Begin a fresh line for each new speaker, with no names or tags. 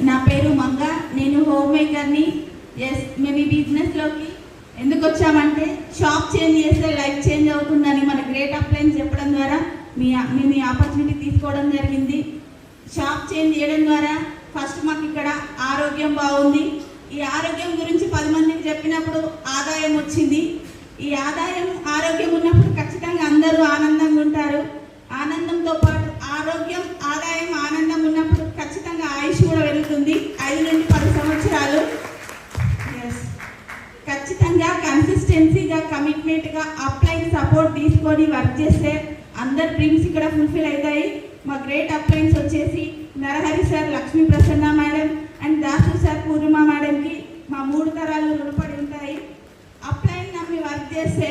నా పేరు మంగ, నేను హోమ్ మేకర్ని. ఎస్, మేము ఈ బిజినెస్లోకి ఎందుకు వచ్చామంటే షాప్ చేంజ్ చేస్తే లైఫ్ చేంజ్ అవుతుందని మన గ్రేట్ అప్లయన్స్ చెప్పడం ద్వారా మేము ఈ ఆపర్చునిటీ తీసుకోవడం జరిగింది. షాప్ చేంజ్ చేయడం ద్వారా ఫస్ట్ మాకు ఇక్కడ ఆరోగ్యం బాగుంది. ఈ ఆరోగ్యం గురించి 10 మందికి చెప్పినప్పుడు ఆదాయం వచ్చింది. ఈ ఆరోగ్యం ఉన్నప్పుడు ఖచ్చితంగా అందరూ ఆనందంగా ఉంటారు. ఆనందంతో పాటు ఆదాయం ఆనందం ఉన్నప్పుడు ఖచ్చితంగా ఆయుష్ కూడా పెరుగుతుంది. 5 నుండి 10 సంవత్సరాలు. ఖచ్చితంగా కన్సిస్టెన్సీగా కమిట్మెంట్గా అప్లైన్ సపోర్ట్ తీసుకొని వర్క్ చేస్తే అందరి డ్రీమ్స్ ఇక్కడ ఫుల్ఫిల్ అవుతాయి. మా గ్రేట్ అప్లైన్స్ వచ్చేసి Narahari sir, Lakshmi Prasanna madam and Dasu sir, Purnima మేడంకి మా 3 తరాలు రుణపడి ఉంటాయి. అప్లైన్ నమ్మి వర్క్ చేస్తే